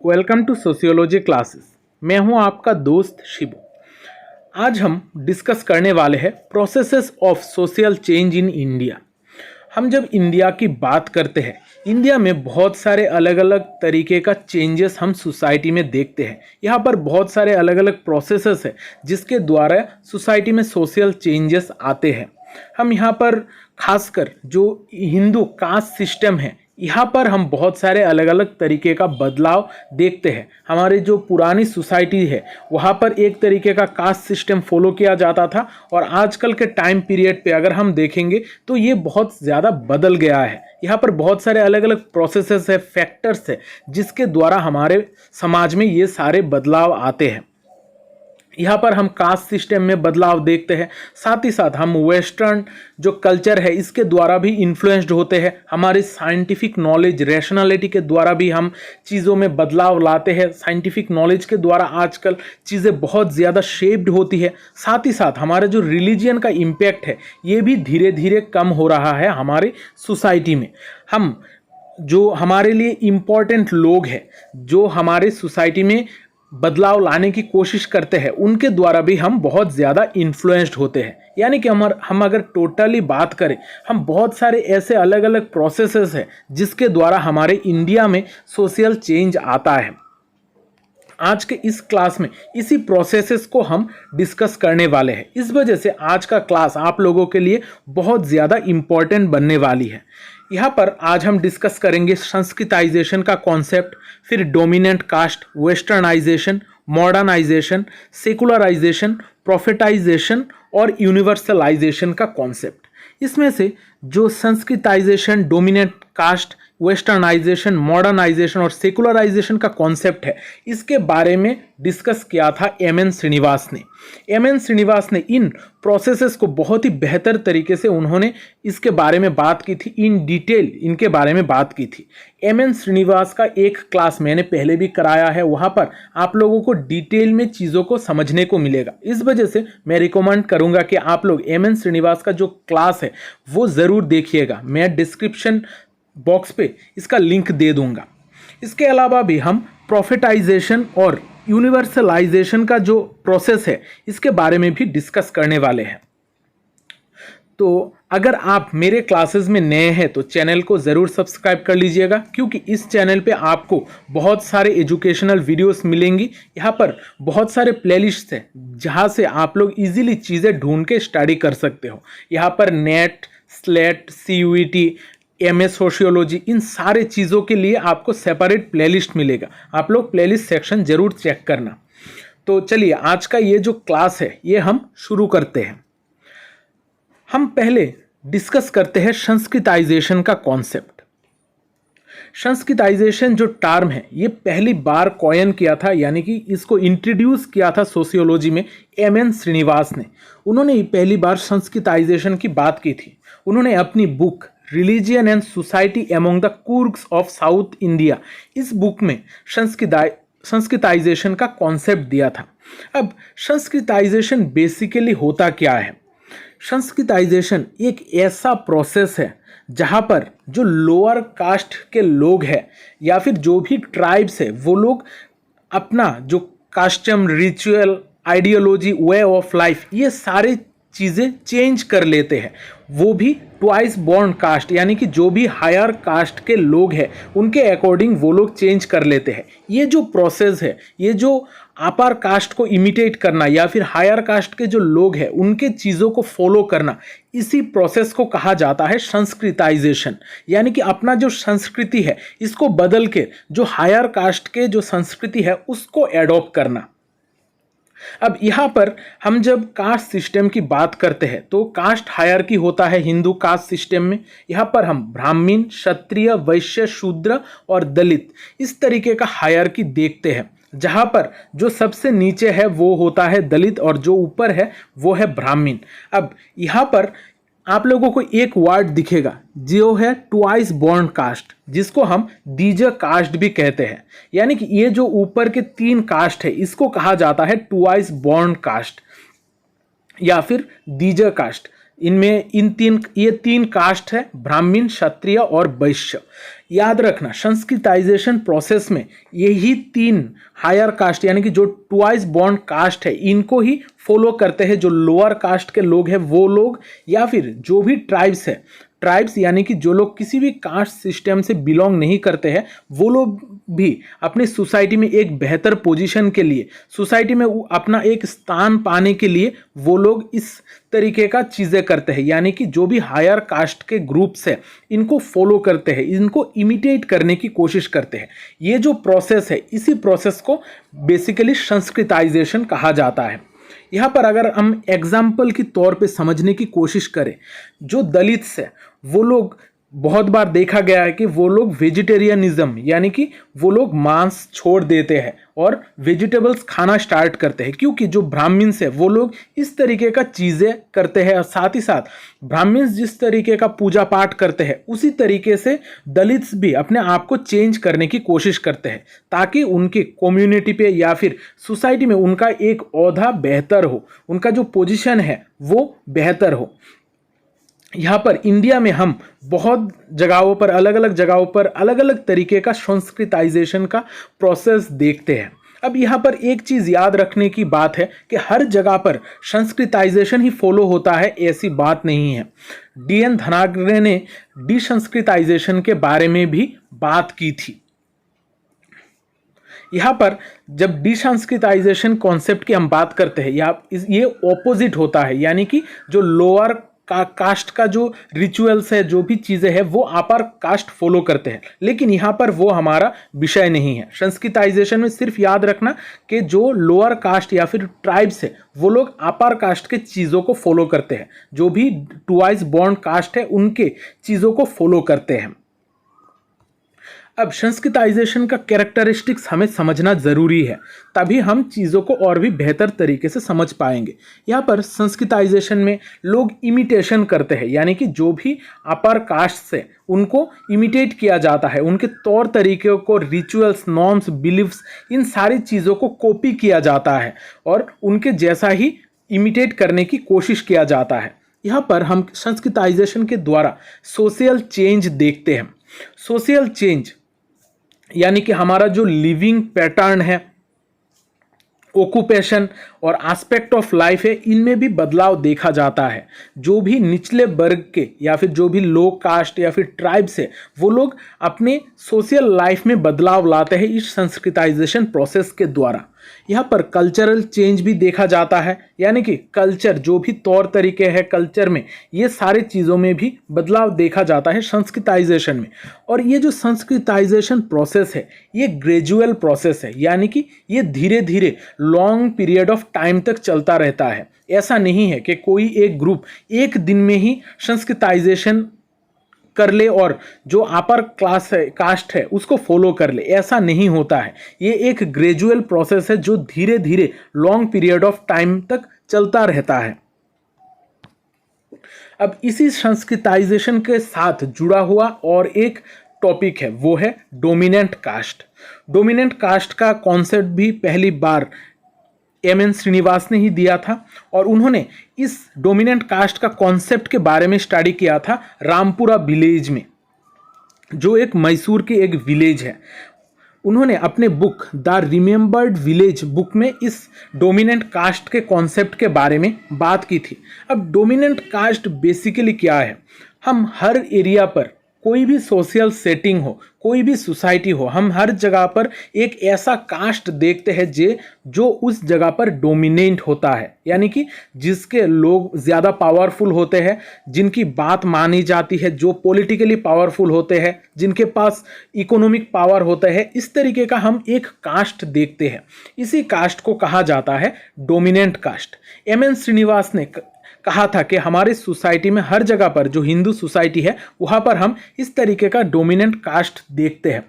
Welcome to sociology classes. मैं हूं आपका दोस्त शिबू। आज हम डिस्कस करने वाले हैं processes of social change in India. हम जब इंडिया की बात करते हैं, इंडिया में बहुत सारे अलग अलग तरीके का चेंजेस हम सोसाइटी में देखते हैं। यहाँ पर बहुत सारे अलग अलग प्रोसेसेस है जिसके द्वारा सोसाइटी में सोशल चेंजेस आते हैं। हम यहाँ पर खासकर जो हिंदू कास्ट सिस्टम है, यहाँ पर हम बहुत सारे अलग अलग तरीके का बदलाव देखते हैं। हमारे जो पुरानी सोसाइटी है वहाँ पर एक तरीके का कास्ट सिस्टम फॉलो किया जाता था और आजकल के टाइम पीरियड पे अगर हम देखेंगे तो ये बहुत ज़्यादा बदल गया है। यहाँ पर बहुत सारे अलग अलग प्रोसेसेस है, फैक्टर्स है जिसके द्वारा हमारे समाज में ये सारे बदलाव आते हैं। यहाँ पर हम कास्ट सिस्टम में बदलाव देखते हैं, साथ ही साथ हम वेस्टर्न जो कल्चर है इसके द्वारा भी इन्फ्लुएंस्ड होते हैं। हमारी साइंटिफिक नॉलेज, रैशनैलिटी के द्वारा भी हम चीज़ों में बदलाव लाते हैं। साइंटिफिक नॉलेज के द्वारा आजकल चीज़ें बहुत ज़्यादा शेप्ड होती है। साथ ही साथ हमारे जो रिलीजियन का इम्पैक्ट है ये भी धीरे धीरे कम हो रहा है हमारी सोसाइटी में। हम जो हमारे लिए इम्पॉर्टेंट लोग हैं, जो हमारे सोसाइटी में बदलाव लाने की कोशिश करते हैं, उनके द्वारा भी हम बहुत ज़्यादा इन्फ्लुएंस्ड होते हैं। यानी कि हम अगर टोटली बात करें, हम बहुत सारे ऐसे अलग अलग प्रोसेसेस हैं जिसके द्वारा हमारे इंडिया में सोशल चेंज आता है। आज के इस क्लास में इसी प्रोसेसेस को हम डिस्कस करने वाले हैं। इस वजह से आज का क्लास आप लोगों के लिए बहुत ज़्यादा इम्पॉर्टेंट बनने वाली है। यहाँ पर आज हम डिस्कस करेंगे संस्कृताइजेशन का कॉन्सेप्ट, फिर dominant caste, westernisation, modernisation, secularisation, प्रोफेटाइजेशन और यूनिवर्सलाइजेशन का कॉन्सेप्ट। इसमें से जो Sanskritisation, dominant caste, westernisation, modernisation और सेकुलराइजेशन का कॉन्सेप्ट है, इसके बारे में डिस्कस किया था एम.एन. श्रीनिवास ने। एम.एन. श्रीनिवास ने इन प्रोसेसेस को बहुत ही बेहतर तरीके से उन्होंने इसके बारे में बात की थी, इन डिटेल इनके बारे में बात की थी। एम.एन. श्रीनिवास का एक क्लास मैंने पहले भी कराया है, वहाँ पर आप लोगों को डिटेल में चीज़ों को समझने को मिलेगा। इस वजह से मैं रिकमेंड करूँगा कि आप लोग एम.एन. श्रीनिवास का जो क्लास है वो ज़रूर देखिएगा। मैं डिस्क्रिप्शन बॉक्स पे इसका लिंक दे दूंगा। इसके अलावा भी हम प्रोफेटाइजेशन और यूनिवर्सलाइजेशन का जो प्रोसेस है इसके बारे में भी डिस्कस करने वाले हैं। तो अगर आप मेरे क्लासेस में नए हैं तो चैनल को ज़रूर सब्सक्राइब कर लीजिएगा, क्योंकि इस चैनल पे आपको बहुत सारे एजुकेशनल वीडियोस मिलेंगी। यहाँ पर बहुत सारे प्लेलिस्ट हैं जहाँ से आप लोग इजीली चीज़ें ढूंढ के स्टडी कर सकते हो। यहाँ पर NET, SLET, CUET, MA sociology, इन सारे चीज़ों के लिए आपको सेपरेट प्लेलिस्ट मिलेगा। आप लोग प्लेलिस्ट सेक्शन ज़रूर चेक करना। तो चलिए आज का ये जो क्लास है ये हम शुरू करते हैं। हम पहले डिस्कस करते हैं संस्कृताइजेशन का कॉन्सेप्ट। संस्कृताइजेशन जो टर्म है ये पहली बार कॉइन किया था, यानी कि इसको इंट्रोड्यूस किया था सोशियोलॉजी में एम.एन. श्रीनिवास ने। उन्होंने पहली बार संस्कृताइजेशन की बात की थी। उन्होंने अपनी book religion and society among the Coorgs of South India, इस बुक में संस्कृताइजेशन का कॉन्सेप्ट दिया था। अब संस्कृताइजेशन बेसिकली होता क्या है? संस्कृताइजेशन एक ऐसा प्रोसेस है जहाँ पर जो लोअर कास्ट के लोग हैं या फिर जो भी ट्राइब्स है वो लोग अपना जो custom, ritual, ideology, way of life, ये सारे चीज़ें चेंज कर लेते हैं। वो भी ट्वाइस बॉर्न कास्ट, यानी कि जो भी हायर कास्ट के लोग हैं उनके अकॉर्डिंग वो लोग चेंज कर लेते हैं। ये जो प्रोसेस है, ये जो अपर कास्ट को इमिटेट करना या फिर हायर कास्ट के जो लोग हैं उनके चीज़ों को फॉलो करना, इसी प्रोसेस को कहा जाता है संस्कृताइजेशन। यानी कि अपना जो संस्कृति है इसको बदल के जो हायर कास्ट के जो संस्कृति है उसको एडॉप्ट करना। अब यहाँ पर हम जब कास्ट सिस्टम की बात करते हैं तो कास्ट हायरार्की होता है हिंदू कास्ट सिस्टम में। यहाँ पर हम ब्राह्मण, क्षत्रिय, वैश्य, शूद्र और दलित, इस तरीके का हायरार्की देखते हैं, जहाँ पर जो सबसे नीचे है वो होता है दलित और जो ऊपर है वो है ब्राह्मण। अब यहाँ पर आप लोगों को एक वर्ड दिखेगा जो है ट्वाइस बॉर्न कास्ट, जिसको हम दीजर कास्ट भी कहते हैं। यानी कि ये जो ऊपर के 3 कास्ट है इसको कहा जाता है ट्वाइस बॉर्न कास्ट या फिर दीजर कास्ट। इनमें ये तीन कास्ट है, ब्राह्मण, क्षत्रिय और वैश्य। याद रखना संस्कृताइजेशन प्रोसेस में यही 3 हायर कास्ट यानी कि जो ट्वाइस बॉन्ड कास्ट है इनको ही फॉलो करते हैं। जो लोअर कास्ट के लोग हैं वो लोग, या फिर जो भी ट्राइब्स है, ट्राइब्स यानी कि जो लोग किसी भी कास्ट सिस्टम से बिलोंग नहीं करते हैं, वो लोग भी अपनी सोसाइटी में एक बेहतर पोजीशन के लिए, सोसाइटी में अपना एक स्थान पाने के लिए वो लोग इस तरीके का चीज़ें करते हैं। यानी कि जो भी हायर कास्ट के ग्रुप्स है इनको फॉलो करते हैं, इनको इमिटेट करने की कोशिश करते हैं। ये जो प्रोसेस है, इसी प्रोसेस को बेसिकली संस्कृताइजेशन कहा जाता है। यहाँ पर अगर हम एग्जाम्पल के तौर पे समझने की कोशिश करें, जो दलित्स है वो लोग बहुत बार देखा गया है कि वो लोग वेजिटेरियनिज्म यानी कि वो लोग मांस छोड़ देते हैं और वेजिटेबल्स खाना स्टार्ट करते हैं, क्योंकि जो ब्राह्मण्स है वो लोग इस तरीके का चीज़ें करते हैं। और साथ ही साथ ब्राह्मण्स जिस तरीके का पूजा पाठ करते हैं उसी तरीके से दलित्स भी अपने आप को चेंज करने की कोशिश करते हैं, ताकि उनकी कम्युनिटी पे या फिर सोसाइटी में उनका एक ओहदा बेहतर हो, उनका जो पोजीशन है वो बेहतर हो। यहाँ पर इंडिया में हम बहुत जगहों पर, अलग अलग जगहों पर अलग अलग तरीके का संस्कृताइजेशन का प्रोसेस देखते हैं। अब यहाँ पर एक चीज़ याद रखने की बात है कि हर जगह पर संस्कृताइजेशन ही फॉलो होता है, ऐसी बात नहीं है। DN धनाग्रे ने डिसंस्कृताइजेशन के बारे में भी बात की थी। यहाँ पर जब डिसंस्कृताइजेशन कॉन्सेप्ट की हम बात करते हैं, ये ऑपोजिट होता है, यानी कि जो लोअर कास्ट का जो रिचुअल्स है, जो भी चीज़ें हैं वो अपर कास्ट फॉलो करते हैं, लेकिन यहाँ पर वो हमारा विषय नहीं है। संस्कृताइजेशन में सिर्फ याद रखना कि जो लोअर कास्ट या फिर ट्राइब्स है वो लोग अपर कास्ट के चीज़ों को फॉलो करते हैं, जो भी ट्वाइस बॉन्ड कास्ट है उनके चीज़ों को फॉलो करते हैं। अब संस्कृताइजेशन का कैरेक्टरिस्टिक्स हमें समझना ज़रूरी है, तभी हम चीज़ों को और भी बेहतर तरीके से समझ पाएंगे। यहाँ पर संस्कृताइजेशन में लोग इमिटेशन करते हैं, यानी कि जो भी अपर कास्ट से उनको इमिटेट किया जाता है, उनके तौर तरीक़ों को, रिचुअल्स, नॉर्म्स, बिलीव्स, इन सारी चीज़ों को कॉपी किया जाता है और उनके जैसा ही इमिटेट करने की कोशिश किया जाता है। यहाँ पर हम संस्कृताइजेशन के द्वारा सोशल चेंज देखते हैं। सोशल चेंज यानी कि हमारा जो लिविंग पैटर्न है, ऑक्यूपेशन और एस्पेक्ट ऑफ लाइफ है, इनमें भी बदलाव देखा जाता है। जो भी निचले वर्ग के या फिर जो भी लो कास्ट या फिर ट्राइब्स है वो लोग अपने सोशल लाइफ में बदलाव लाते हैं इस संस्कृताइजेशन प्रोसेस के द्वारा। यहाँ पर कल्चरल चेंज भी देखा जाता है, यानी कि कल्चर, जो भी तौर तरीके हैं कल्चर में, ये सारी चीज़ों में भी बदलाव देखा जाता है संस्कृताइजेशन में। और ये जो संस्कृताइजेशन प्रोसेस है ये ग्रेजुअल प्रोसेस है, यानी कि ये धीरे धीरे लॉन्ग पीरियड ऑफ टाइम तक चलता रहता है। ऐसा नहीं है कि कोई एक ग्रुप एक दिन में ही संस्कृताइजेशन कर ले और जो अपर क्लास है, कास्ट है, उसको फॉलो कर ले, ऐसा नहीं होता है। ये एक ग्रेजुअल प्रोसेस है जो धीरे धीरे लॉन्ग पीरियड ऑफ टाइम तक चलता रहता है। अब इसी संस्कृताइजेशन के साथ जुड़ा हुआ और एक टॉपिक है, वो है डोमिनेंट कास्ट। डोमिनेंट कास्ट का कॉन्सेप्ट भी पहली बार MN श्रीनिवास ने ही दिया था और उन्होंने इस डोमिनेंट कास्ट का कॉन्सेप्ट के बारे में स्टडी किया था रामपुरा विलेज में, जो एक मैसूर की एक विलेज है। उन्होंने अपने book the remembered village book में इस डोमिनेंट कास्ट के कॉन्सेप्ट के बारे में बात की थी। अब डोमिनेंट कास्ट बेसिकली क्या है? हम हर एरिया पर, कोई भी सोशल सेटिंग हो, कोई भी सोसाइटी हो, हम हर जगह पर एक ऐसा कास्ट देखते हैं जो उस जगह पर डोमिनेंट होता है, यानी कि जिसके लोग ज़्यादा पावरफुल होते हैं, जिनकी बात मानी जाती है, जो पॉलिटिकली पावरफुल होते हैं, जिनके पास इकोनॉमिक पावर होता है। इस तरीके का हम एक कास्ट देखते हैं। इसी कास्ट को कहा जाता है डोमिनेंट कास्ट। MN श्रीनिवास ने कहा था कि हमारी सोसाइटी में हर जगह पर, जो हिंदू सोसाइटी है वहाँ पर हम इस तरीके का डोमिनेंट कास्ट देखते हैं।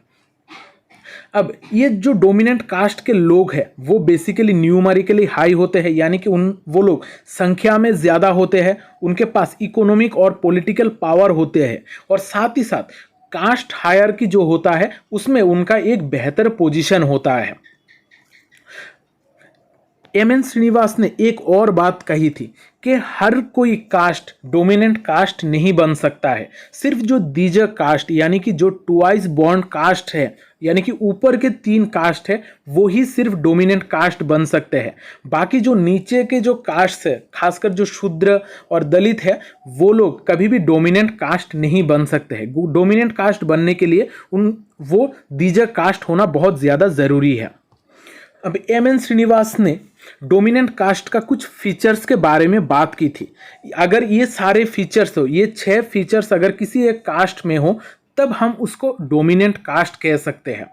अब ये जो डोमिनेंट कास्ट के लोग हैं वो बेसिकली न्यूमेरिकली हाई होते हैं, यानी कि वो लोग संख्या में ज़्यादा होते हैं, उनके पास इकोनॉमिक और पॉलिटिकल पावर होते हैं, और साथ ही साथ कास्ट हायरार्की जो होता है उसमें उनका एक बेहतर पोजीशन होता है। एम.एन. श्रीनिवास ने एक और बात कही थी कि हर कोई कास्ट डोमिनेंट कास्ट नहीं बन सकता है। सिर्फ जो दीजर कास्ट यानी कि जो ट्वाइस बॉर्न कास्ट है, यानी कि ऊपर के 3 कास्ट है, वो ही सिर्फ डोमिनेंट कास्ट बन सकते हैं। बाकी जो नीचे के जो कास्ट है, खासकर जो शूद्र और दलित है, वो लोग कभी भी डोमिनेंट कास्ट नहीं बन सकते हैं। डोमिनेंट कास्ट बनने के लिए वो दीजर कास्ट होना बहुत ज़्यादा ज़रूरी है। अब एम.एन. श्रीनिवास ने डोमिनेंट कास्ट का कुछ फीचर्स के बारे में बात की थी। अगर ये सारे फीचर्स हो, ये 6 फीचर्स अगर किसी एक कास्ट में हो, तब हम उसको डोमिनेंट कास्ट कह सकते हैं।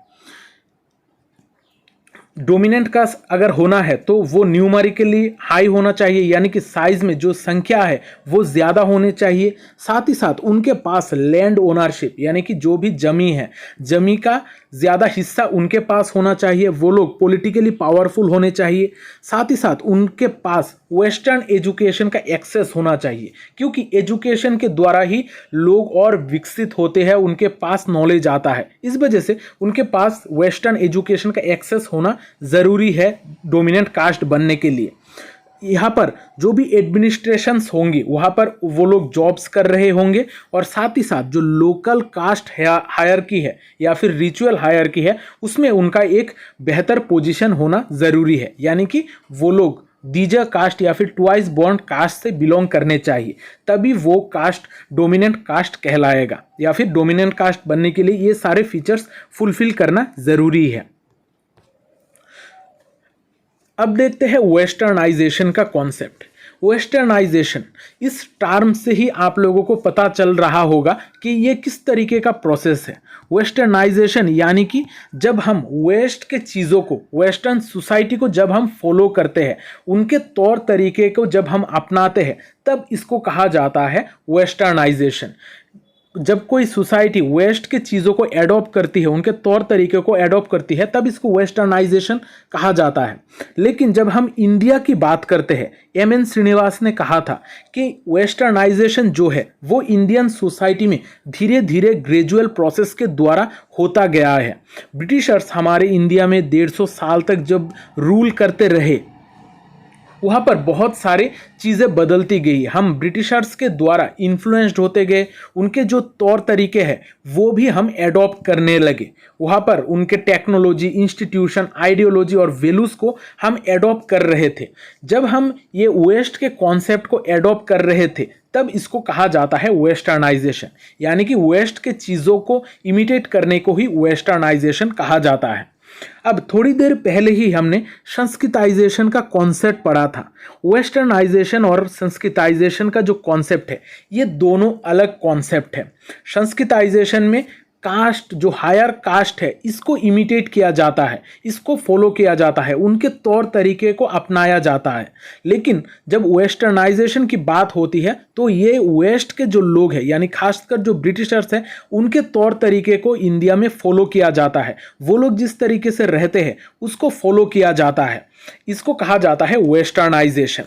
डोमिनेंट कास्ट अगर होना है तो वो न्यूमेरिकली हाई होना चाहिए, यानी कि साइज में जो संख्या है वो ज़्यादा होनी चाहिए। साथ ही साथ उनके पास लैंड ओनरशिप यानी कि जो भी जमी है, जमी का ज़्यादा हिस्सा उनके पास होना चाहिए। वो लोग पॉलिटिकली पावरफुल होने चाहिए। साथ ही साथ उनके पास वेस्टर्न एजुकेशन का एक्सेस होना चाहिए, क्योंकि एजुकेशन के द्वारा ही लोग और विकसित होते हैं, उनके पास नॉलेज आता है। इस वजह से उनके पास वेस्टर्न एजुकेशन का एक्सेस होना ज़रूरी है डोमिनेंट कास्ट बनने के लिए। यहाँ पर जो भी एडमिनिस्ट्रेशंस होंगी वहाँ पर वो लोग जॉब्स कर रहे होंगे, और साथ ही साथ जो लोकल कास्ट हायरकी है या फिर रिचुअल हायरकी है, उसमें उनका एक बेहतर पोजीशन होना ज़रूरी है। यानी कि वो लोग दीजर कास्ट या फिर ट्वाइस बॉर्न कास्ट से बिलोंग करने चाहिए, तभी वो कास्ट डोमिनेंट कास्ट कहलाएगा। या फिर डोमिनेंट कास्ट बनने के लिए ये सारे फीचर्स फुलफिल करना ज़रूरी है। अब देखते हैं वेस्टर्नाइजेशन का कॉन्सेप्ट। वेस्टर्नाइजेशन, इस टर्म से ही आप लोगों को पता चल रहा होगा कि ये किस तरीके का प्रोसेस है। वेस्टर्नाइजेशन यानी कि जब हम वेस्ट के चीज़ों को, वेस्टर्न सोसाइटी को जब हम फॉलो करते हैं, उनके तौर तरीके को जब हम अपनाते हैं, तब इसको कहा जाता है वेस्टर्नाइजेशन। जब कोई सोसाइटी वेस्ट के चीज़ों को एडॉप्ट करती है, उनके तौर तरीके को एडॉप्ट करती है, तब इसको वेस्टर्नाइजेशन कहा जाता है। लेकिन जब हम इंडिया की बात करते हैं, एम.एन. श्रीनिवास ने कहा था कि वेस्टर्नाइजेशन जो है वो इंडियन सोसाइटी में धीरे धीरे ग्रेजुअल प्रोसेस के द्वारा होता गया है। ब्रिटिशर्स हमारे इंडिया में 150 साल तक जब रूल करते रहे, वहाँ पर बहुत सारे चीज़ें बदलती गई। हम ब्रिटिशर्स के द्वारा इन्फ्लुएंस्ड होते गए, उनके जो तौर तरीके हैं वो भी हम एडॉप्ट करने लगे। वहाँ पर उनके टेक्नोलॉजी, इंस्टीट्यूशन, आइडियोलॉजी और वैल्यूज़ को हम एडॉप्ट कर रहे थे। जब हम ये वेस्ट के कॉन्सेप्ट को एडॉप्ट कर रहे थे, तब इसको कहा जाता है वेस्टर्नाइजेशन। यानी कि वेस्ट के चीज़ों को इमिटेट करने को ही वेस्टर्नाइजेशन कहा जाता है। अब थोड़ी देर पहले ही हमने संस्कृताइजेशन का कॉन्सेप्ट पढ़ा था। वेस्टर्नाइजेशन और संस्कृताइजेशन का जो कॉन्सेप्ट है, ये दोनों अलग कॉन्सेप्ट है। संस्कृताइजेशन में कास्ट, जो हायर कास्ट है, इसको इमिटेट किया जाता है, इसको फॉलो किया जाता है, उनके तौर तरीके को अपनाया जाता है। लेकिन जब वेस्टर्नाइजेशन की बात होती है तो ये वेस्ट के जो लोग हैं, यानी खासकर जो ब्रिटिशर्स हैं, उनके तौर तरीके को इंडिया में फॉलो किया जाता है। वो लोग जिस तरीके से रहते हैं उसको फॉलो किया जाता है। इसको कहा जाता है वेस्टर्नाइजेशन।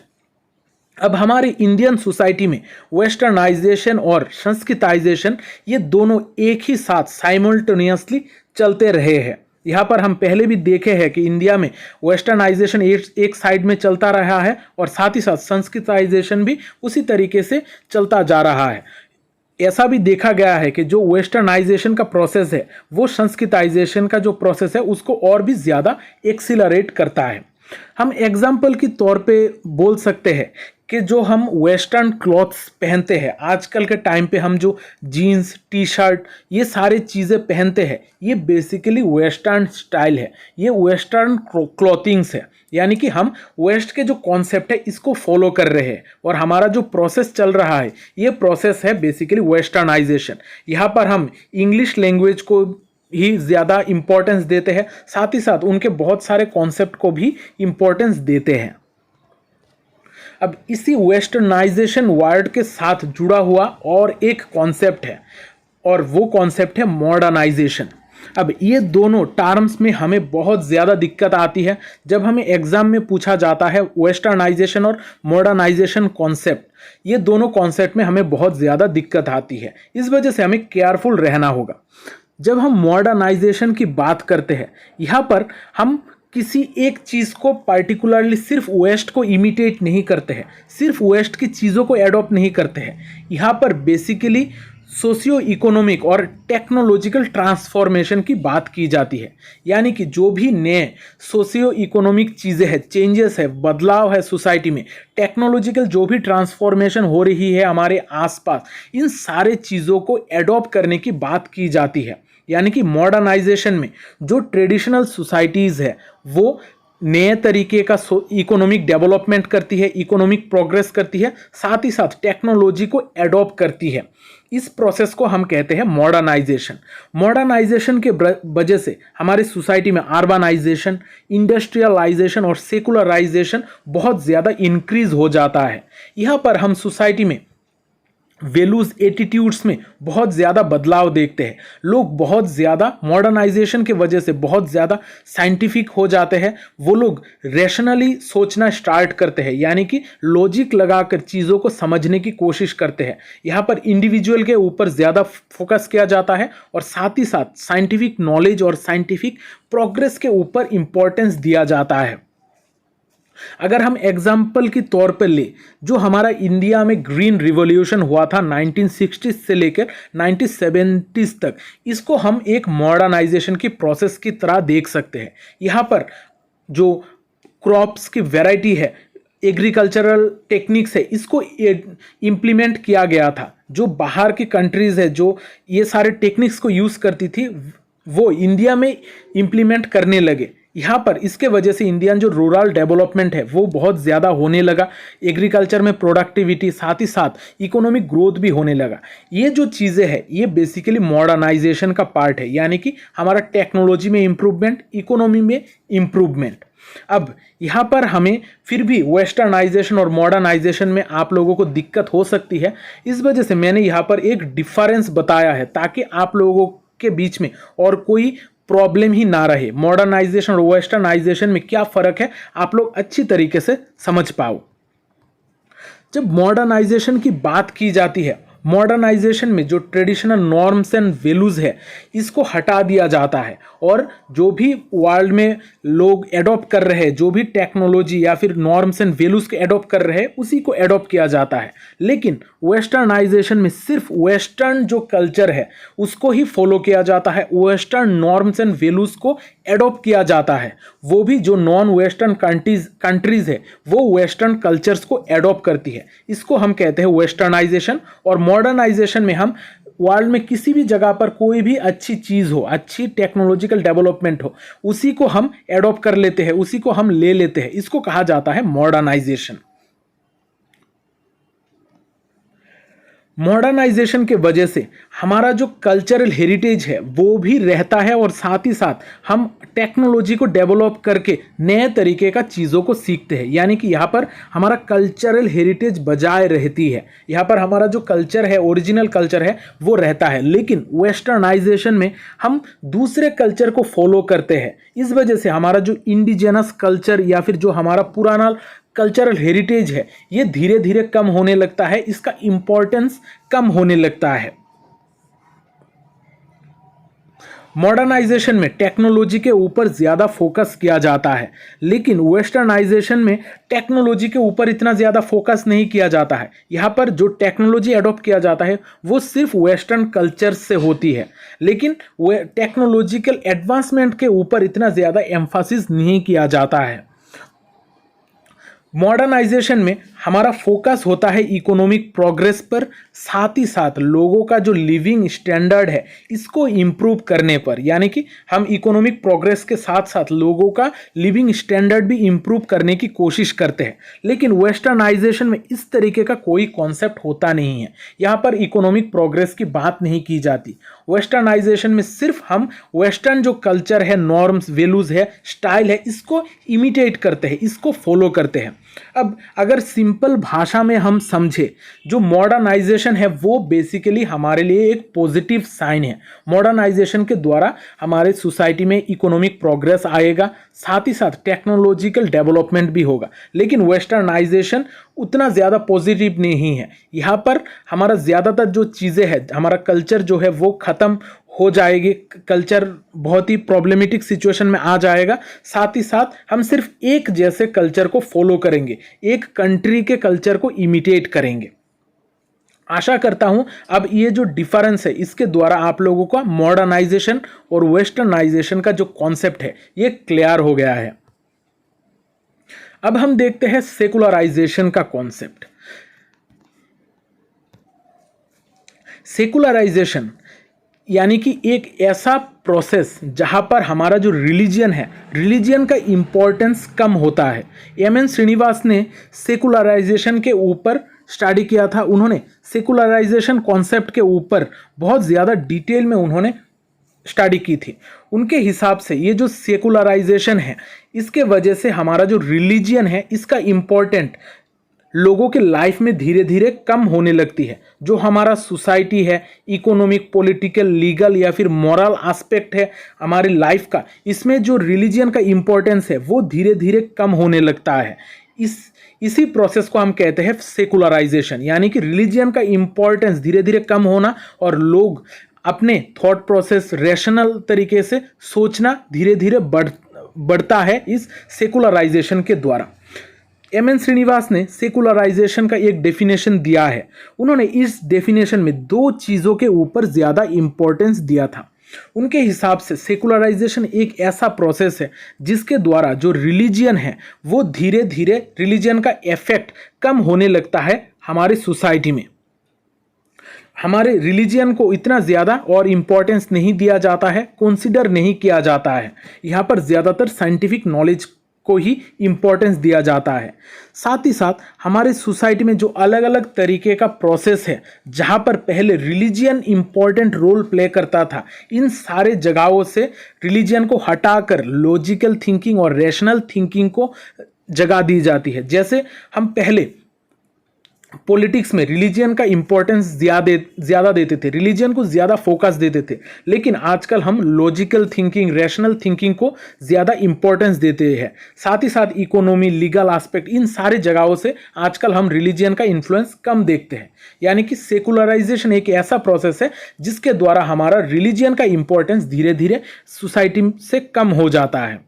अब हमारी इंडियन सोसाइटी में वेस्टर्नाइजेशन और संस्कृताइजेशन, ये दोनों एक ही साथ साइमल्टेनियसली चलते रहे हैं। यहाँ पर हम पहले भी देखे हैं कि इंडिया में वेस्टर्नाइजेशन एक साइड में चलता रहा है और साथ ही साथ संस्कृताइजेशन भी उसी तरीके से चलता जा रहा है। ऐसा भी देखा गया है कि जो वेस्टर्नाइजेशन का प्रोसेस है वो संस्कृताइजेशन का जो प्रोसेस है उसको और भी ज़्यादा एक्सीलरेट करता है। हम एग्जाम्पल के तौर पे बोल सकते हैं कि जो हम वेस्टर्न क्लॉथ्स पहनते हैं आजकल के टाइम पे, हम जो जीन्स, टी शर्ट, ये सारे चीज़ें पहनते हैं, ये बेसिकली वेस्टर्न स्टाइल है, ये वेस्टर्न क्लॉथिंग्स है। यानी कि हम वेस्ट के जो कॉन्सेप्ट है इसको फॉलो कर रहे हैं और हमारा जो प्रोसेस चल रहा है ये प्रोसेस है बेसिकली वेस्टर्नाइजेशन। यहाँ पर हम इंग्लिश लैंग्वेज को ही ज़्यादा इम्पोर्टेंस देते हैं, साथ ही साथ उनके बहुत सारे कॉन्सेप्ट को भी इम्पोर्टेंस देते हैं। अब इसी वेस्टर्नाइजेशन वर्ड के साथ जुड़ा हुआ और एक कॉन्सेप्ट है और वो कॉन्सेप्ट है मॉडर्नाइजेशन। अब ये दोनों टर्म्स में हमें बहुत ज़्यादा दिक्कत आती है जब हमें एग्जाम में पूछा जाता है वेस्टर्नाइजेशन और मॉडर्नाइजेशन कॉन्सेप्ट। ये दोनों कॉन्सेप्ट में हमें बहुत ज़्यादा दिक्कत आती है, इस वजह से हमें केयरफुल रहना होगा। जब हम मॉडर्नाइजेशन की बात करते हैं, यहाँ पर हम किसी एक चीज़ को पार्टिकुलरली सिर्फ वेस्ट को इमिटेट नहीं करते हैं, सिर्फ वेस्ट की चीज़ों को एडॉप्ट नहीं करते हैं। यहाँ पर बेसिकली सोशियो इकोनॉमिक और टेक्नोलॉजिकल ट्रांसफॉर्मेशन की बात की जाती है, यानी कि जो भी नए सोशियो इकोनॉमिक चीज़ें हैं, चेंजेस है, बदलाव है सोसाइटी में, टेक्नोलॉजिकल जो भी ट्रांसफॉर्मेशन हो रही है हमारे आसपास, इन सारे चीज़ों को एडॉप्ट करने की बात की जाती है। यानी कि मॉडर्नाइजेशन में जो ट्रेडिशनल सोसाइटीज़ है वो नए तरीके का इकोनॉमिक डेवलपमेंट करती है, इकोनॉमिक प्रोग्रेस करती है, साथ ही साथ टेक्नोलॉजी को एडॉप्ट करती है। इस प्रोसेस को हम कहते हैं मॉडर्नाइजेशन। मॉडर्नाइजेशन के वजह से हमारी सोसाइटी में अर्बनाइजेशन, इंडस्ट्रियलाइजेशन और सेकुलराइजेशन बहुत ज़्यादा इंक्रीज हो जाता है। यहाँ पर हम सोसाइटी में वैल्यूज़, एटीट्यूड्स में बहुत ज़्यादा बदलाव देखते हैं। लोग बहुत ज़्यादा मॉडर्नाइजेशन के वजह से बहुत ज़्यादा साइंटिफिक हो जाते हैं। वो लोग रैशनली सोचना स्टार्ट करते हैं, यानी कि लॉजिक लगाकर चीज़ों को समझने की कोशिश करते हैं। यहाँ पर इंडिविजुअल के ऊपर ज़्यादा फोकस किया जाता है और साथ ही साथ साइंटिफिक नॉलेज और साइंटिफिक प्रोग्रेस के ऊपर इम्पोर्टेंस दिया जाता है। अगर हम एग्जाम्पल के तौर पर ले, जो हमारा इंडिया में ग्रीन रिवॉल्यूशन हुआ था 1960 से लेकर 1970s तक, इसको हम एक मॉडर्नाइजेशन की प्रोसेस की तरह देख सकते हैं। यहाँ पर जो क्रॉप्स की वैरायटी है, एग्रीकल्चरल टेक्निक्स है, इसको इम्प्लीमेंट किया गया था। जो बाहर की कंट्रीज़ है जो ये सारे टेक्निक्स को यूज़ करती थी, वो इंडिया में इम्प्लीमेंट करने लगे। यहाँ पर इसके वजह से इंडियन जो रूरल डेवलपमेंट है वो बहुत ज़्यादा होने लगा, एग्रीकल्चर में प्रोडक्टिविटी, साथ ही साथ इकोनॉमिक ग्रोथ भी होने लगा। ये जो चीज़ें हैं ये बेसिकली मॉडर्नाइजेशन का पार्ट है, यानी कि हमारा टेक्नोलॉजी में इम्प्रूवमेंट, इकोनॉमी में इम्प्रूवमेंट। अब यहाँ पर हमें फिर भी वेस्टर्नाइजेशन और मॉडर्नाइजेशन में आप लोगों को दिक्कत हो सकती है। इस वजह से मैंने यहाँ पर एक डिफरेंस बताया है ताकि आप लोगों के बीच में और कोई प्रॉब्लम ही ना रहे। मॉडर्नाइजेशन और वेस्टर्नाइजेशन में क्या फ़र्क है आप लोग अच्छी तरीके से समझ पाओ। जब मॉडर्नाइजेशन की बात की जाती है, मॉडर्नाइजेशन में जो ट्रेडिशनल नॉर्म्स एंड वैल्यूज़ है इसको हटा दिया जाता है और जो भी वर्ल्ड में लोग एडॉप्ट कर रहे हैं, जो भी टेक्नोलॉजी या फिर नॉर्म्स एंड वैल्यूज़ को एडॉप्ट कर रहे हैं उसी को एडॉप्ट किया जाता है। लेकिन वेस्टर्नाइजेशन में सिर्फ वेस्टर्न जो कल्चर है उसको ही फॉलो किया जाता है, वेस्टर्न नॉर्म्स एंड वैल्यूज़ को एडॉप्ट किया जाता है। वो भी जो नॉन वेस्टर्न कंट्रीज़ है वो वेस्टर्न कल्चर्स को एडॉप्ट करती है। इसको हम कहते हैं वेस्टर्नाइजेशन। और मॉडर्नाइजेशन में हम वर्ल्ड में किसी भी जगह पर कोई भी अच्छी चीज़ हो, अच्छी टेक्नोलॉजिकल डेवलपमेंट हो, उसी को हम एडॉप्ट कर लेते हैं, उसी को हम ले लेते हैं। इसको कहा जाता है मॉडर्नाइजेशन। मॉडर्नाइजेशन के वजह से हमारा जो कल्चरल हेरिटेज है वो भी रहता है और साथ ही साथ हम टेक्नोलॉजी को डेवलप करके नए तरीके का चीज़ों को सीखते हैं, यानी कि यहाँ पर हमारा कल्चरल हेरिटेज बजाय रहती है। यहाँ पर हमारा जो कल्चर है, ओरिजिनल कल्चर है वो रहता है। लेकिन वेस्टर्नाइजेशन में हम दूसरे कल्चर को फॉलो करते हैं। इस वजह से हमारा जो इंडिजिनस कल्चर या फिर जो हमारा पुराना कल्चरल हेरिटेज है ये धीरे धीरे कम होने लगता है, इसका इम्पोर्टेंस कम होने लगता है। मॉडर्नाइजेशन में टेक्नोलॉजी के ऊपर ज़्यादा फोकस किया जाता है, लेकिन वेस्टर्नाइजेशन में टेक्नोलॉजी के ऊपर इतना ज़्यादा फोकस नहीं किया जाता है। यहाँ पर जो टेक्नोलॉजी अडॉप्ट किया जाता है वो सिर्फ वेस्टर्न कल्चर से होती है, लेकिन टेक्नोलॉजिकल एडवांसमेंट के ऊपर इतना ज़्यादा एम्फासिस नहीं किया जाता है। मॉडर्नाइजेशन में हमारा फोकस होता है इकोनॉमिक प्रोग्रेस पर, साथ ही साथ लोगों का जो लिविंग स्टैंडर्ड है इसको इम्प्रूव करने पर, यानी कि हम इकोनॉमिक प्रोग्रेस के साथ साथ लोगों का लिविंग स्टैंडर्ड भी इम्प्रूव करने की कोशिश करते हैं। लेकिन वेस्टर्नाइजेशन में इस तरीके का कोई कॉन्सेप्ट होता नहीं है। यहाँ पर इकोनॉमिक प्रोग्रेस की बात नहीं की जाती। वेस्टर्नाइजेशन में सिर्फ हम वेस्टर्न जो कल्चर है, नॉर्म्स, वैल्यूज़ है, स्टाइल है, इसको इमिटेट करते हैं, इसको फॉलो करते हैं। अब अगर सिंपल भाषा में हम समझे, जो मॉडर्नाइजेशन है वो बेसिकली हमारे लिए एक पॉजिटिव साइन है। मॉडर्नाइजेशन के द्वारा हमारे सोसाइटी में इकोनॉमिक प्रोग्रेस आएगा, साथ ही साथ टेक्नोलॉजिकल डेवलपमेंट भी होगा। लेकिन वेस्टर्नाइजेशन उतना ज़्यादा पॉजिटिव नहीं है। यहाँ पर हमारा ज़्यादातर जो चीज़ें हैं, हमारा कल्चर जो है वो ख़त्म हो जाएगी, कल्चर बहुत ही प्रॉब्लमेटिक सिचुएशन में आ जाएगा। साथ ही साथ हम सिर्फ एक जैसे कल्चर को फॉलो करेंगे, एक कंट्री के कल्चर को इमिटेट करेंगे। आशा करता हूं अब ये जो डिफरेंस है इसके द्वारा आप लोगों का मॉडर्नाइजेशन और वेस्टर्नाइजेशन का जो कॉन्सेप्ट है ये क्लियर हो गया है। अब हम देखते हैं सेकुलराइजेशन का कॉन्सेप्ट। सेकुलराइजेशन यानी कि एक ऐसा प्रोसेस जहां पर हमारा जो रिलीजियन है, रिलीजियन का इंपॉर्टेंस कम होता है। एम.एन. श्रीनिवास ने सेकुलराइजेशन के ऊपर स्टडी किया था। उन्होंने सेकुलराइजेशन कॉन्सेप्ट के ऊपर बहुत ज़्यादा डिटेल में उन्होंने स्टडी की थी। उनके हिसाब से ये जो सेकुलराइजेशन है इसके वजह से हमारा जो रिलीजियन है इसका इम्पोर्टेंट लोगों के लाइफ में धीरे धीरे कम होने लगती है। जो हमारा सोसाइटी है, इकोनॉमिक, पॉलिटिकल, लीगल या फिर मॉरल एस्पेक्ट है हमारी लाइफ का, इसमें जो रिलीजियन का इम्पोर्टेंस है वो धीरे धीरे कम होने लगता है। इसी प्रोसेस को हम कहते हैं सेकुलराइजेशन, यानी कि रिलीजियन का इम्पोर्टेंस धीरे धीरे कम होना और लोग अपने थॉट प्रोसेस रैशनल तरीके से सोचना धीरे धीरे बढ़ता है इस सेकुलराइजेशन के द्वारा। एम.एन. श्रीनिवास ने सेकुलराइजेशन का एक डेफिनेशन दिया है। उन्होंने इस डेफिनेशन में दो चीज़ों के ऊपर ज़्यादा इम्पोर्टेंस दिया था। उनके हिसाब से सेकुलराइजेशन एक ऐसा प्रोसेस है जिसके द्वारा जो रिलीजियन है वो धीरे धीरे रिलीजियन का इफेक्ट कम होने लगता है हमारे सोसाइटी में। हमारे रिलीजियन को इतना ज़्यादा और इम्पोर्टेंस नहीं दिया जाता है, कंसीडर नहीं किया जाता है। यहाँ पर ज़्यादातर साइंटिफिक नॉलेज को ही इम्पोर्टेंस दिया जाता है। साथ ही साथ हमारे सोसाइटी में जो अलग अलग तरीके का प्रोसेस है जहाँ पर पहले रिलीजियन इम्पोर्टेंट रोल प्ले करता था, इन सारे जगहों से रिलीजियन को हटाकर लॉजिकल थिंकिंग और रैशनल थिंकिंग को जगह दी जाती है। जैसे हम पहले पॉलिटिक्स में रिलीजियन का इम्पोर्टेंस ज़्यादा देते थे, रिलीजियन को ज़्यादा फोकस देते थे, लेकिन आजकल हम लॉजिकल थिंकिंग, रैशनल थिंकिंग को ज़्यादा इम्पोर्टेंस देते हैं। साथ ही साथ इकोनॉमी, लीगल एस्पेक्ट, इन सारे जगहों से आजकल हम रिलीजियन का इन्फ्लुएंस कम देखते हैं। यानी कि सेकुलराइजेशन एक ऐसा प्रोसेस है जिसके द्वारा हमारा रिलीजियन का इम्पोर्टेंस धीरे धीरे सोसाइटी से कम हो जाता है।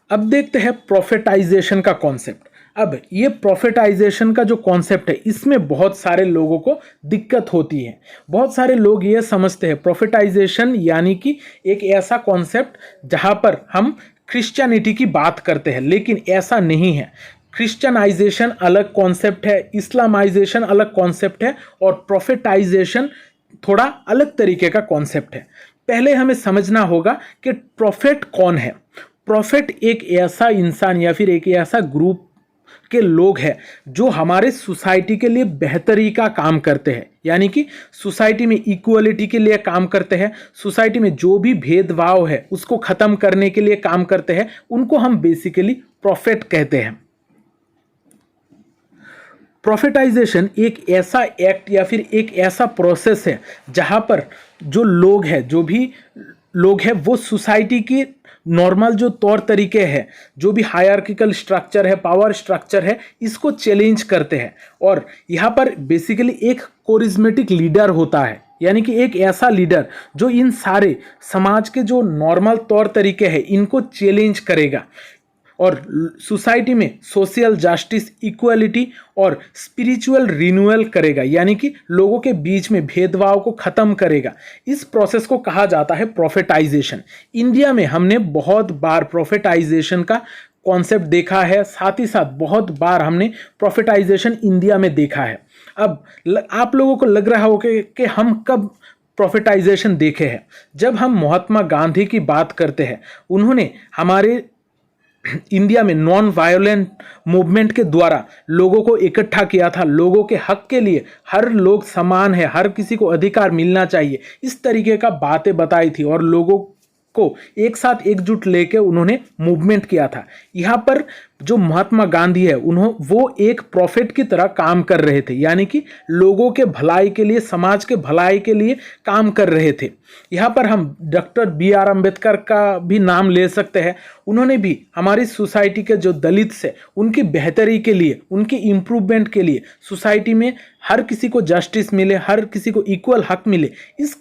अब देखते हैं प्रोफेटाइजेशन का कॉन्सेप्ट। अब ये प्रोफेटाइजेशन का जो कॉन्सेप्ट है इसमें बहुत सारे लोगों को दिक्कत होती है। बहुत सारे लोग ये समझते हैं प्रोफेटाइजेशन यानी कि एक ऐसा कॉन्सेप्ट जहाँ पर हम क्रिश्चियनिटी की बात करते हैं, लेकिन ऐसा नहीं है। क्रिश्चियनाइजेशन अलग कॉन्सेप्ट है, इस्लामाइजेशन अलग कॉन्सेप्ट है और प्रोफेटाइजेशन थोड़ा अलग तरीके का कॉन्सेप्ट है। पहले हमें समझना होगा कि प्रोफेट कौन है। प्रोफेट एक ऐसा इंसान या फिर एक ऐसा ग्रुप के लोग हैं जो हमारे सोसाइटी के लिए बेहतरी का काम करते हैं, यानी कि सोसाइटी में इक्वलिटी के लिए काम करते हैं, सोसाइटी में जो भी भेदभाव है उसको ख़त्म करने के लिए काम करते हैं, उनको हम बेसिकली प्रोफेट कहते हैं। प्रोफेटाइजेशन एक ऐसा एक्ट या फिर एक ऐसा प्रोसेस है जहाँ पर जो लोग हैं, जो भी लोग हैं वो सोसाइटी की नॉर्मल जो तौर तरीके हैं, जो भी हायरार्किकल स्ट्रक्चर है, पावर स्ट्रक्चर है, इसको चैलेंज करते हैं। और यहाँ पर बेसिकली एक कोरिज्मेटिक लीडर होता है, यानी कि एक ऐसा लीडर जो इन सारे समाज के जो नॉर्मल तौर तरीके हैं इनको चैलेंज करेगा और सोसाइटी में सोशल जस्टिस, इक्वलिटी और स्पिरिचुअल रिन्यूअल करेगा, यानी कि लोगों के बीच में भेदभाव को ख़त्म करेगा। इस प्रोसेस को कहा जाता है प्रोफेटाइजेशन। इंडिया में हमने बहुत बार प्रोफेटाइजेशन का कॉन्सेप्ट देखा है, साथ ही साथ बहुत बार हमने प्रोफेटाइजेशन इंडिया में देखा है। अब आप लोगों को लग रहा होगा कि हम कब प्रोफेटाइजेशन देखे हैं। जब हम महात्मा गांधी की बात करते हैं, उन्होंने हमारे इंडिया में नॉन वायलेंट मूवमेंट के द्वारा लोगों को इकट्ठा किया था, लोगों के हक के लिए, हर लोग समान है, हर किसी को अधिकार मिलना चाहिए, इस तरीके का बातें बताई थी और लोगों को एक साथ एकजुट लेके उन्होंने मूवमेंट किया था। यहाँ पर जो महात्मा गांधी है वो एक प्रॉफिट की तरह काम कर रहे थे, यानी कि लोगों के भलाई के लिए, समाज के भलाई के लिए काम कर रहे थे। यहाँ पर हम डॉक्टर बी.आर. अम्बेडकर का भी नाम ले सकते हैं। उन्होंने भी हमारी सोसाइटी के जो दलित है उनकी बेहतरी के लिए, उनकी इम्प्रूवमेंट के लिए, सोसाइटी में हर किसी को जस्टिस मिले, हर किसी को इक्वल हक मिले, इस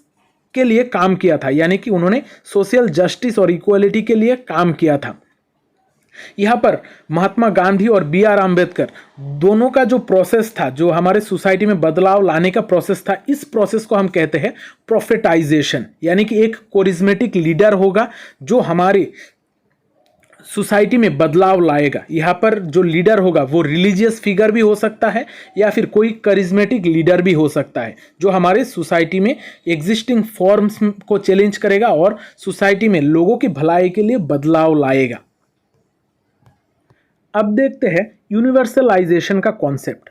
के लिए काम किया था। यानी कि उन्होंने सोशल जस्टिस और इक्वालिटी के लिए काम किया था। यहाँ पर महात्मा गांधी और बी.आर. अम्बेडकर दोनों का जो प्रोसेस था, जो हमारे सोसाइटी में बदलाव लाने का प्रोसेस था, इस प्रोसेस को हम कहते हैं प्रोफेटाइजेशन। यानी कि एक कोरिज्मेटिक लीडर होगा जो हमारी सोसाइटी में बदलाव लाएगा। यहाँ पर जो लीडर होगा वो रिलीजियस फिगर भी हो सकता है या फिर कोई करिज्मेटिक लीडर भी हो सकता है, जो हमारे सोसाइटी में एग्जिस्टिंग फॉर्म्स को चैलेंज करेगा और सोसाइटी में लोगों की भलाई के लिए बदलाव लाएगा। अब देखते हैं यूनिवर्सलाइजेशन का कॉन्सेप्ट।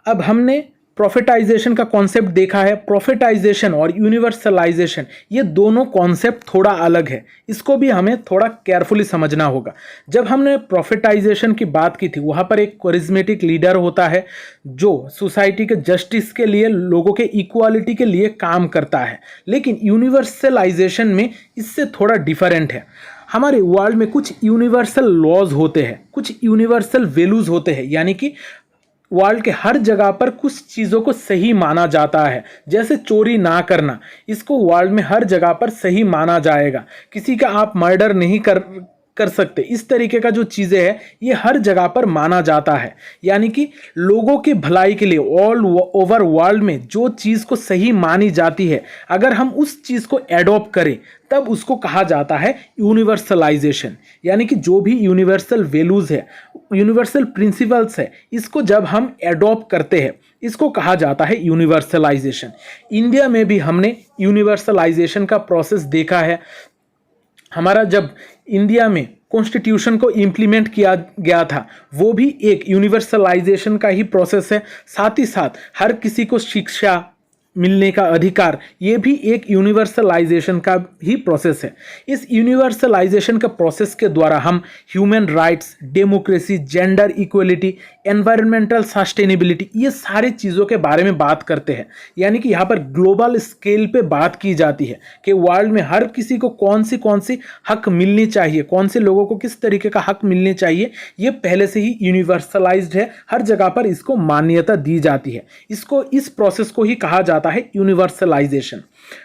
अब हमने प्रोफेटाइजेशन का कॉन्सेप्ट देखा है। प्रोफेटाइजेशन और यूनिवर्सलाइजेशन ये दोनों कॉन्सेप्ट थोड़ा अलग है, इसको भी हमें थोड़ा केयरफुली समझना होगा। जब हमने प्रोफेटाइजेशन की बात की थी, वहाँ पर एक करिज्मेटिक लीडर होता है जो सोसाइटी के जस्टिस के लिए, लोगों के इक्वालिटी के लिए काम करता है। लेकिन यूनिवर्सलाइजेशन में इससे थोड़ा डिफरेंट है। हमारे वर्ल्ड में कुछ यूनिवर्सल लॉज होते हैं, कुछ यूनिवर्सल वैल्यूज होते हैं, यानी कि वर्ल्ड के हर जगह पर कुछ चीज़ों को सही माना जाता है। जैसे चोरी ना करना, इसको वर्ल्ड में हर जगह पर सही माना जाएगा। किसी का आप मर्डर नहीं कर सकते, इस तरीके का जो चीज़ें हैं ये हर जगह पर माना जाता है। यानी कि लोगों की भलाई के लिए ऑल ओवर वर्ल्ड में जो चीज़ को सही मानी जाती है, अगर हम उस चीज़ को एडॉप्ट करें तब उसको कहा जाता है यूनिवर्सलाइजेशन। यानी कि जो भी यूनिवर्सल वैल्यूज़ है, यूनिवर्सल प्रिंसिपल्स है, इसको जब हम एडॉप्ट करते हैं इसको कहा जाता है यूनिवर्सलाइजेशन। इंडिया में भी हमने यूनिवर्सलाइजेशन का प्रोसेस देखा है। हमारा जब इंडिया में कॉन्स्टिट्यूशन को इम्प्लीमेंट किया गया था, वो भी एक यूनिवर्सलाइजेशन का ही प्रोसेस है। साथ ही साथ हर किसी को शिक्षा मिलने का अधिकार, ये भी एक यूनिवर्सलाइजेशन का ही प्रोसेस है। इस यूनिवर्सलाइजेशन का प्रोसेस के द्वारा हम human rights, democracy, gender equality, environmental sustainability, ये सारी चीज़ों के बारे में बात करते हैं। यानी कि यहाँ पर ग्लोबल स्केल पे बात की जाती है कि वर्ल्ड में हर किसी को कौन सी हक मिलनी चाहिए, कौन से लोगों को किस तरीके का हक मिलने चाहिए, ये पहले से ही यूनिवर्सलाइज्ड है। हर जगह पर इसको मान्यता दी जाती है। इस प्रोसेस को ही कहा जाता है यूनिवर्सलाइजेशन।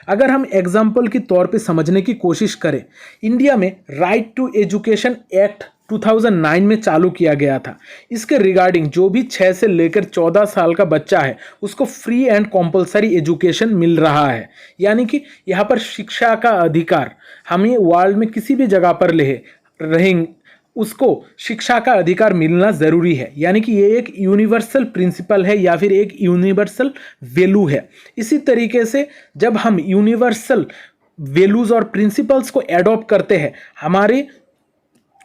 अगर हम एग्जाम्पल के तौर पे समझने की कोशिश करें, इंडिया में राइट टू एजुकेशन एक्ट 2009 में चालू किया गया था। इसके रिगार्डिंग जो भी 6 से लेकर 14 साल का बच्चा है उसको फ्री एंड कंपलसरी एजुकेशन मिल रहा है। यानी कि यहाँ पर शिक्षा का अधिकार, हमें वर्ल्ड में किसी भी जगह पर रहेंगे उसको शिक्षा का अधिकार मिलना ज़रूरी है। यानी कि ये एक यूनिवर्सल प्रिंसिपल है या फिर एक यूनिवर्सल वैल्यू है। इसी तरीके से जब हम यूनिवर्सल वैल्यूज़ और प्रिंसिपल्स को एडॉप्ट करते हैं, हमारे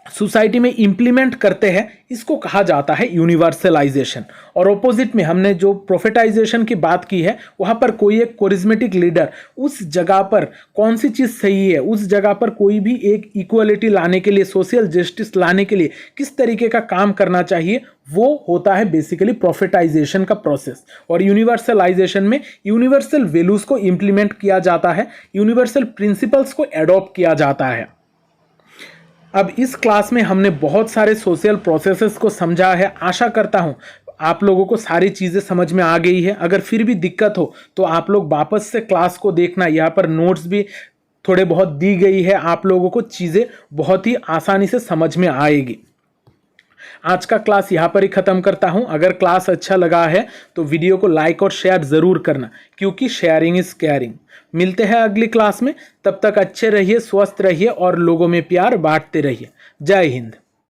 सोसाइटी में इम्प्लीमेंट करते हैं, इसको कहा जाता है यूनिवर्सलाइजेशन। और ऑपोजिट में हमने जो प्रोफेटाइजेशन की बात की है, वहाँ पर कोई एक कोरिज्मेटिक लीडर उस जगह पर कौन सी चीज़ सही है, उस जगह पर कोई भी एक इक्वलिटी लाने के लिए, सोशल जस्टिस लाने के लिए किस तरीके का काम करना चाहिए, वो होता है बेसिकली प्रोफेटाइजेशन का प्रोसेस। और यूनिवर्सलाइजेशन में यूनिवर्सल वैल्यूज़ को इम्प्लीमेंट किया जाता है, यूनिवर्सल प्रिंसिपल्स को एडॉप्ट किया जाता है। अब इस क्लास में हमने बहुत सारे सोशल प्रोसेसेस को समझा है। आशा करता हूँ आप लोगों को सारी चीज़ें समझ में आ गई है। अगर फिर भी दिक्कत हो तो आप लोग वापस से क्लास को देखना, यहाँ पर नोट्स भी थोड़े बहुत दी गई है, आप लोगों को चीज़ें बहुत ही आसानी से समझ में आएगी। आज का क्लास यहाँ पर ही ख़त्म करता हूँ। अगर क्लास अच्छा लगा है तो वीडियो को लाइक और शेयर ज़रूर करना, क्योंकि शेयरिंग इज़ केयरिंग। मिलते हैं अगली क्लास में, तब तक अच्छे रहिए, स्वस्थ रहिए और लोगों में प्यार बांटते रहिए। जय हिंद।